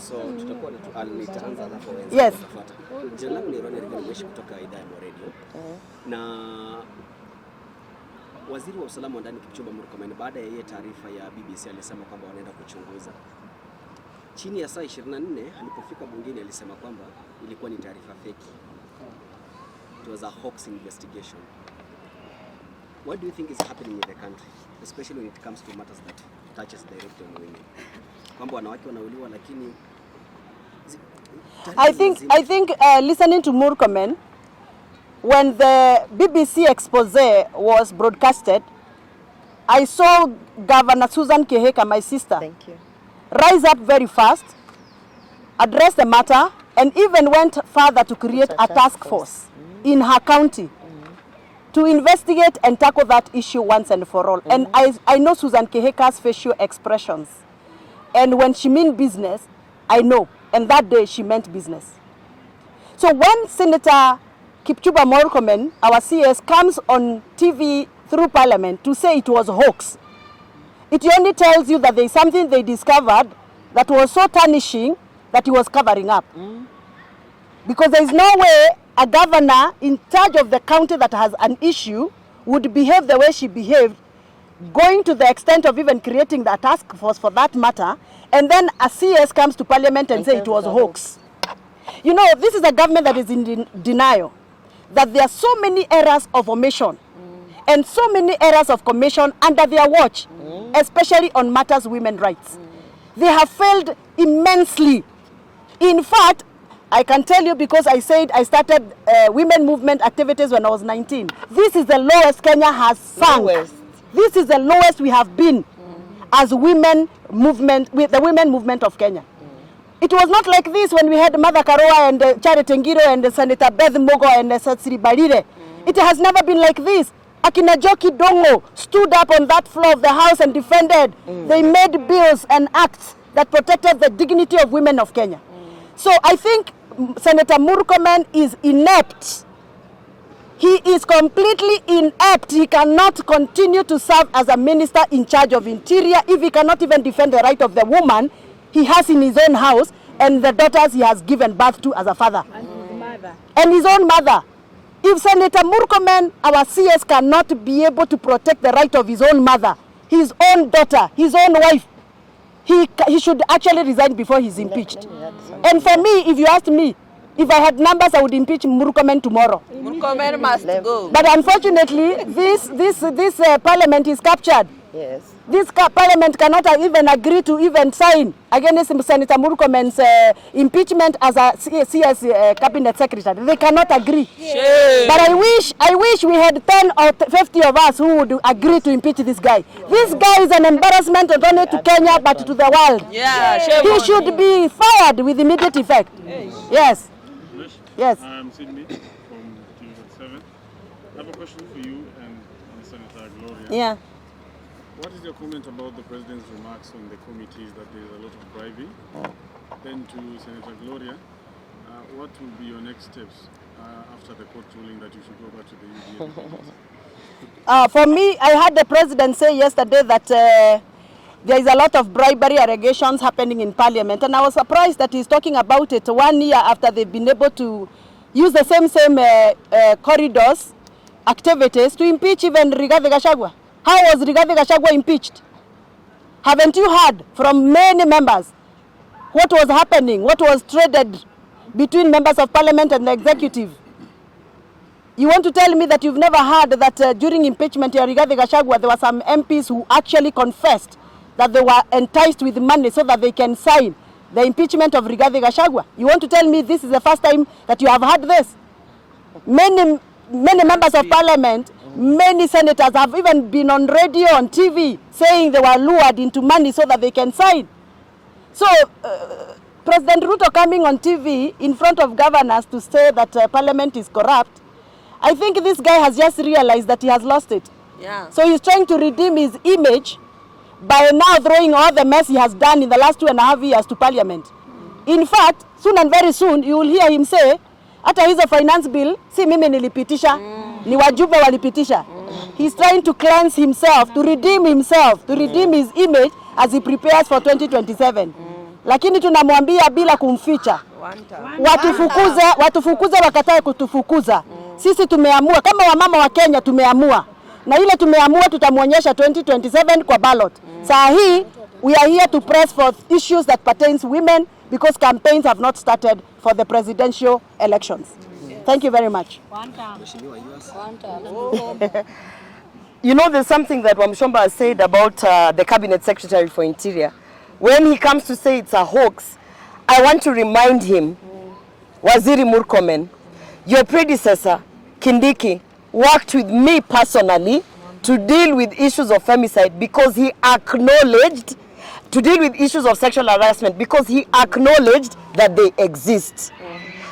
So tutakuwa nitaanza na forensic. Yes. Jina langu ni Ronald Nimeshi kutoka idhaa ya Radio. Na Waziri wa usalama ndani Kipchumba Murkomen baada ya ile taarifa ya BBC alisema kwamba wanaenda kuchunguza. Chini ya saa 24 alipofika bungeni alisema kwamba ilikuwa ni taarifa fake. It was a hoax investigation. What do you think is happening in the country, especially when it comes to matters that touches directly on women? Kwamba wanawake wanauliwa lakini I think listening to Murkomen, when the BBC expose was broadcasted, I saw Governor Susan Keheka, my sister, rise up very fast, address the matter, and even went further to create a task force in her county to investigate and tackle that issue once and for all. And I know Susan Keheka's facial expressions. And when she means business, I know. And that day she meant business. So when Senator Kipchumba Murkomen, our CS, comes on TV through Parliament to say it was a hoax, it only tells you that there is something they discovered that was so tarnishing that he was covering up. Because there is no way a governor in charge of the county that has an issue would behave the way she behaved, going to the extent of even creating the task force for that matter, and then a CS comes to Parliament and say it was a hoax. You know, this is a government that is in denial, that there are so many errors of omission and so many errors of commission under their watch, especially on matters women's rights. They have failed immensely. In fact, I can tell you, because I said I started women movement activities when I was 19. This is the lowest Kenya has sunk. This is the lowest we have been as women movement, with the women movement of Kenya. It was not like this when we had Mother Karua and Charity Ngiro and Senator Beth Mogo and Satsiri Barire. It has never been like this. Akina Joki Dongo stood up on that floor of the house and defended. They made bills and acts that protected the dignity of women of Kenya. So I think Senator Murkomen is inept. He is completely inept. He cannot continue to serve as a minister in charge of interior if he cannot even defend the right of the woman he has in his own house and the daughters he has given birth to as a father. And his mother. And his own mother. If Senator Murkomen, our CS, cannot be able to protect the right of his own mother, his own daughter, his own wife, he should actually resign before he's impeached. And for me, if you ask me, if I had numbers, I would impeach Murkomen tomorrow. Murkomen must go. But unfortunately, this parliament is captured. Yes. This parliament cannot even agree to even sign against Senator Murkomen's impeachment as a CS cabinet secretary. They cannot agree. Shame. But I wish we had 10 or 50 of us who would agree to impeach this guy. This guy is an embarrassment not only to Kenya but to the world. Yeah, shame. He should be fired with immediate effect. Yes. Yes. I'm Sydney from TV7. I have a question for you and Senator Gloria. Yeah. What is your comment about the president's remarks on the committees that there is a lot of bribing? Then to Senator Gloria, what will be your next steps after the court ruling that you should go back to the UDA? For me, I heard the president say yesterday that there is a lot of bribery allegations happening in Parliament, and I was surprised that he's talking about it 1 year after they've been able to use the same corridors, activities to impeach even Rigathi Gachagua. How was Rigathi Gachagua impeached? Haven't you heard from many members what was happening, what was traded between members of Parliament and the executive? You want to tell me that you've never heard that during impeachment of Rigathi Gachagua, there were some MPs who actually confessed that they were enticed with money so that they can sign the impeachment of Rigathi Gachagua? You want to tell me this is the first time that you have heard this? Many members of Parliament, many senators have even been on radio, on TV, saying they were lured into money so that they can sign. So, President Ruto coming on TV in front of governors to say that Parliament is corrupt, I think this guy has just realized that he has lost it. Yeah. So he's trying to redeem his image by now throwing all the mess he has done in the last 2.5 years to Parliament. In fact, soon and very soon, you will hear him say, hata hizo finance bill, si mimi nilipitisha, ni wajumbe walipitisha. He's trying to cleanse himself, to redeem himself, to redeem his image as he prepares for 2027. lakini tunamwambia bila kumficha. Watufukuze wakatae kutufukuza. Sisi tumeamua kama wamama wa Kenya, tumeamua. Na ile tumeamua tutamuonyesha 2027 kwa ballot. Saa hii we are here to press for issues that pertains women because campaigns have not started for the presidential elections. Thank you very much. You know, there's something that Wamuchomba has said about the Cabinet Secretary for Interior. When he comes to say it's a hoax, I want to remind him, Waziri Murkomen, your predecessor, Kindiki, worked with me personally to deal with issues of femicide because he acknowledged, to deal with issues of sexual harassment because he acknowledged that they exist.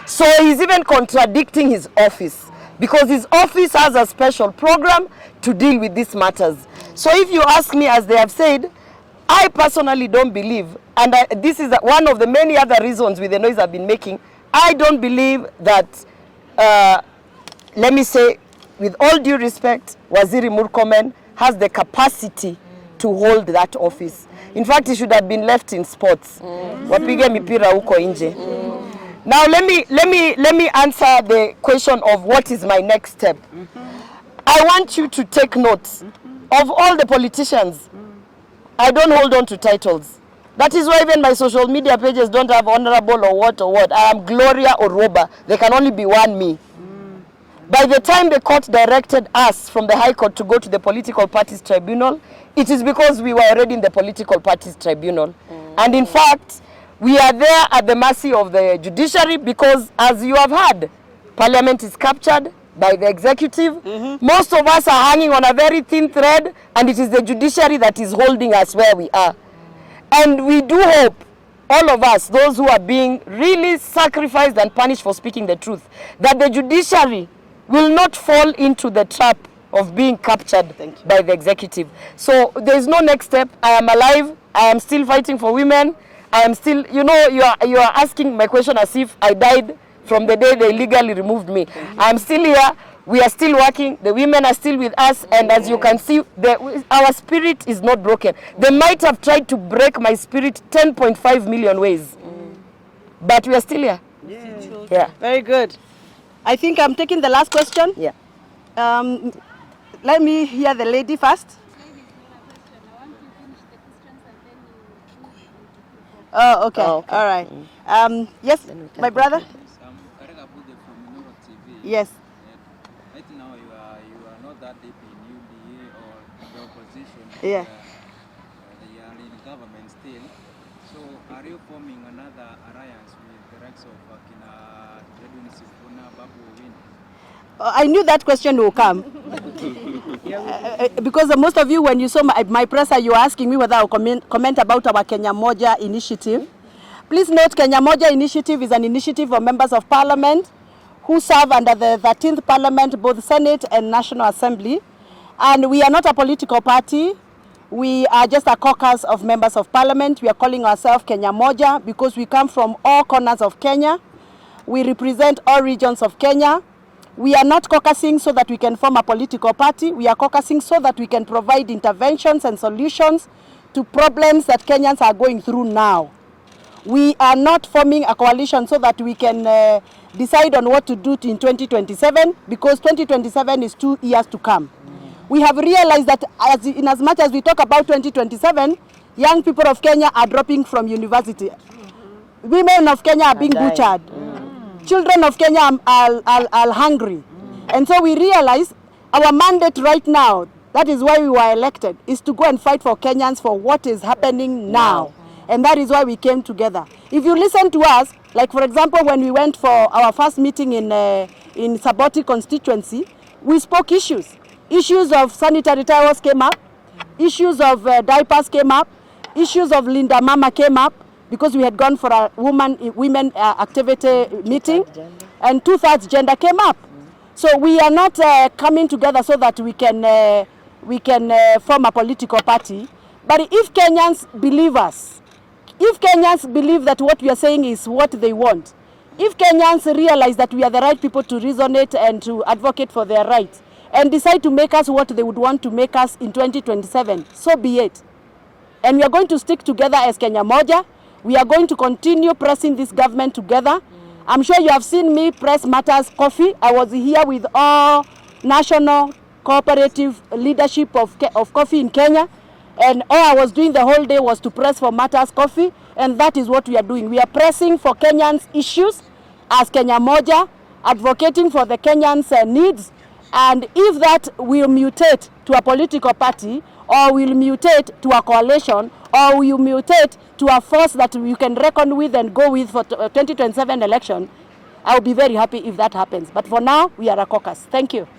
So he's even contradicting his office because his office has a special program to deal with these matters. So if you ask me, as they have said, I personally don't believe, and this is one of the many other reasons with the noise I've been making, I don't believe that, let me say, with all due respect, Waziri Murkomen has the capacity to hold that office. In fact, he should have been left in sports. Wapige mipira huko nje. Now let me answer the question of what is my next step. I want you to take note of all the politicians. I don't hold on to titles. That is why even my social media pages don't have honorable or what or what. I am Gloria or Roba. There can only be one me. By the time the court directed us from the High Court to go to the Political Parties Tribunal, it is because we were already in the Political Parties Tribunal. And in fact, we are there at the mercy of the judiciary because, as you have heard, Parliament is captured by the executive. Most of us are hanging on a very thin thread, and it is the judiciary that is holding us where we are. And we do hope, all of us, those who are being really sacrificed and punished for speaking the truth, that the judiciary will not fall into the trap of being captured by the executive. So there is no next step. I am alive. I am still fighting for women. I am still, you know, you are asking my question as if I died from the day they illegally removed me. I am still here. We are still working. The women are still with us. And as you can see, our spirit is not broken. They might have tried to break my spirit 10.5 million ways. But we are still here. Yeah. Very good. I think I'm taking the last question. Yeah. Let me hear the lady first. Oh, okay. Oh, okay. All right. Yes, my brother? Yes. Right now you are not that deep in UDA or the opposition. Yeah. They are in government still. So are you forming another alliance with the likes of Kina Edwin Sifuna, Babu Win? I knew that question will come. Because most of you, when you saw my presser, you were asking me whether I'll comment about our Kenya Moja initiative. Please note, Kenya Moja initiative is an initiative of members of parliament who serve under the 13th Parliament, both Senate and National Assembly. And we are not a political party. We are just a caucus of members of Parliament. We are calling ourselves Kenya Moja because we come from all corners of Kenya. We represent all regions of Kenya. We are not caucusing so that we can form a political party. We are caucusing so that we can provide interventions and solutions to problems that Kenyans are going through now. We are not forming a coalition so that we can decide on what to do in 2027, because 2027 is 2 years to come. We have realized that in as much as we talk about 2027, young people of Kenya are dropping from university. Women of Kenya are being butchered. Children of Kenya are hungry. And so we realize our mandate right now, that is why we were elected, is to go and fight for Kenyans for what is happening now. And that is why we came together. If you listen to us, like for example, when we went for our first meeting in Saboti constituency, we spoke issues. Issues of sanitary towels came up. Issues of diapers came up. Issues of Linda Mama came up, because we had gone for a women activity meeting, and 2/3 gender came up. So we are not coming together so that we can form a political party. But if Kenyans believe us, if Kenyans believe that what we are saying is what they want, if Kenyans realize that we are the right people to resonate and to advocate for their rights, and decide to make us what they would want to make us in 2027, so be it. And we are going to stick together as Kenya Moja. We are going to continue pressing this government together. I'm sure you have seen me press Matters Coffee. I was here with all national cooperative leadership of coffee in Kenya, and all I was doing the whole day was to press for Matters Coffee, and that is what we are doing. We are pressing for Kenyans' issues as Kenya Moja, advocating for the Kenyans' needs, and if that will mutate to a political party, or will mutate to a coalition, or will mutate to a force that you can reckon with and go with for 2027 election, I will be very happy if that happens. But for now, we are a caucus. Thank you.